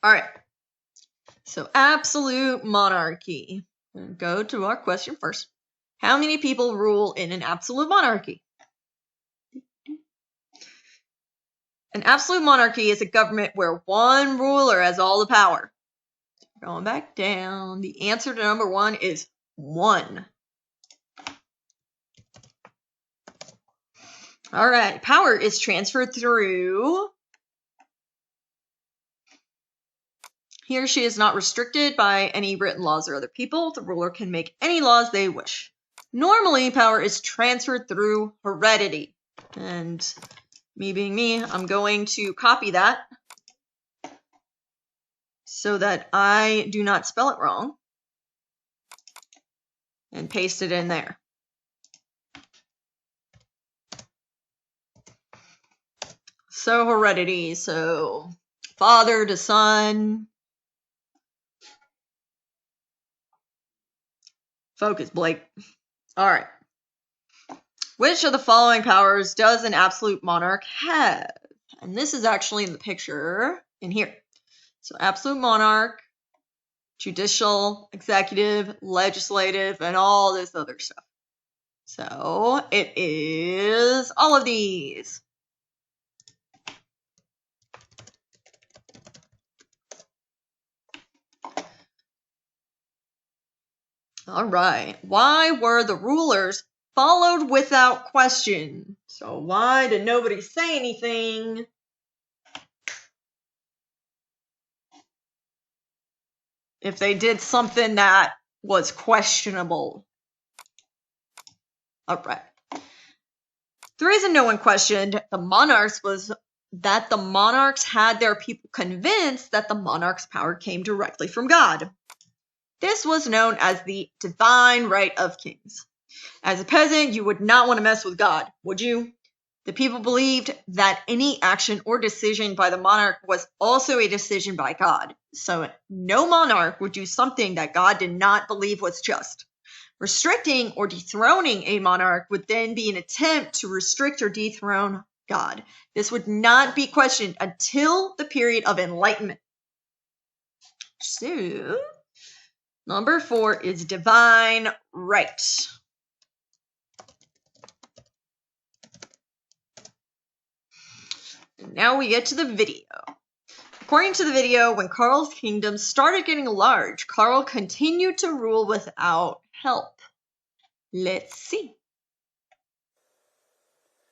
Alright. So, absolute monarchy. We'll go to our question first. How many people rule in an absolute monarchy? An absolute monarchy is a government where one ruler has all the power. Going back down, the answer to number 1 is 1. All right, power is transferred through. He or she is not restricted by any written laws or other people. The ruler can make any laws they wish. Normally, power is transferred through heredity. And me being me, I'm going to copy that so that I do not spell it wrong and paste it in there. So heredity, so father to son. Focus, Blake. All right. Which of the following powers does an absolute monarch have? And this is actually in the picture in here. So absolute monarch, judicial, executive, legislative, and all this other stuff. So it is all of these. All right. Why were the rulers followed without question? So why did nobody say anything? If they did something that was questionable. All right. The reason no one questioned the monarchs was that the monarchs had their people convinced that the monarch's power came directly from God. This was known as the divine right of kings. As a peasant, you would not want to mess with God, would you? The people believed that any action or decision by the monarch was also a decision by God. So no monarch would do something that God did not believe was just. Restricting or dethroning a monarch would then be an attempt to restrict or dethrone God. This would not be questioned until the period of enlightenment. So, number 4 is divine right. Now we get to the video. According to the video, when Karl's kingdom started getting large, Karl continued to rule without help. Let's see.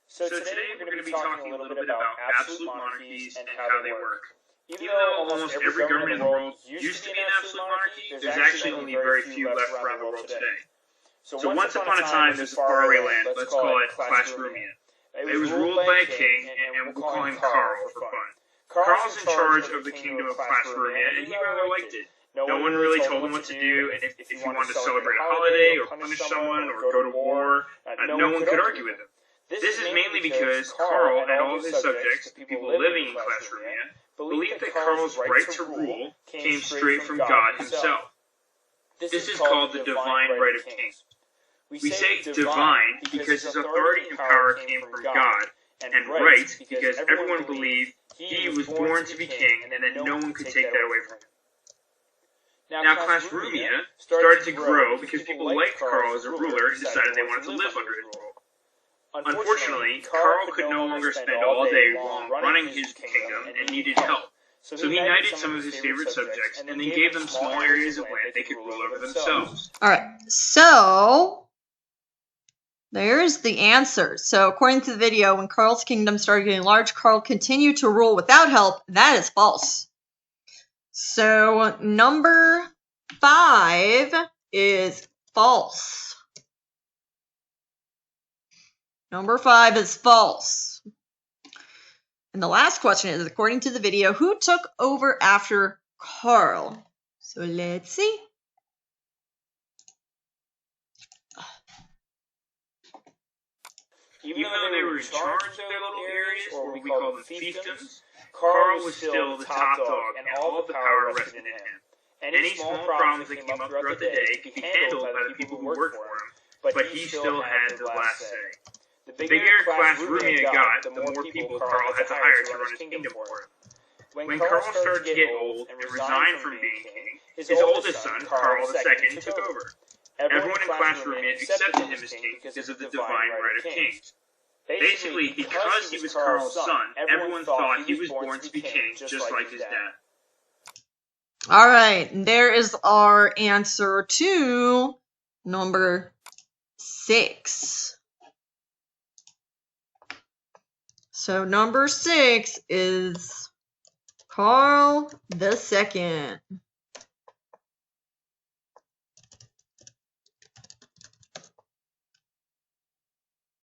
So today we're going to be talking a little bit about absolute monarchies and how they work. Even though almost every government in the world used to be an absolute monarchy, there's actually only very few left around the world today. So once upon a time, there's a faraway land, let's call it Clash Rumia. It was ruled by a king, and we'll call him Karl for fun. Karl's in charge of the kingdom of Clash Rumia, and he rather liked it. No one really told him what to do, and if he wanted to celebrate a holiday, or punish someone, or go to war, no one could argue with him. This is mainly because Karl and all of his subjects, the people living in Clash Rumia, believed that Karl's right to rule came straight from God himself. This is called the divine right of kings. We say divine because his authority and power came from God, and right because everyone believed he was born to be king and that no one could take that away from him. Now, Clash Rumia started to grow because people liked Karl as a ruler and decided they wanted to live under his rule. Unfortunately, Karl could no longer spend all day long running his kingdom and needed help. So he knighted some of his favorite subjects and then gave them small areas of land they could rule over themselves. Alright, so there's the answer. So according to the video, when Karl's kingdom started getting large, Karl continued to rule without help. That is false. So number 5 is false. Number 5 is false. And the last question is, according to the video, who took over after Karl? So let's see. Even though they were in charge of their little areas, or we call them fiefdoms, Karl was still the top dog, and all of the power rested in him. Any small problems that came up throughout the day could be handled by the people who worked for him, but he still had the last say. The bigger Clash Rumia got, the more people Karl had to hire to run his kingdom for him. When Karl started to get old and resigned from being king, his oldest son, Karl II, took over. Everyone in class room accepted him as king because of the divine right of kings. Basically, because he was Karl's son, everyone thought he was born to be king just like his dad. All right, there is our answer to number 6. So number 6 is Karl II.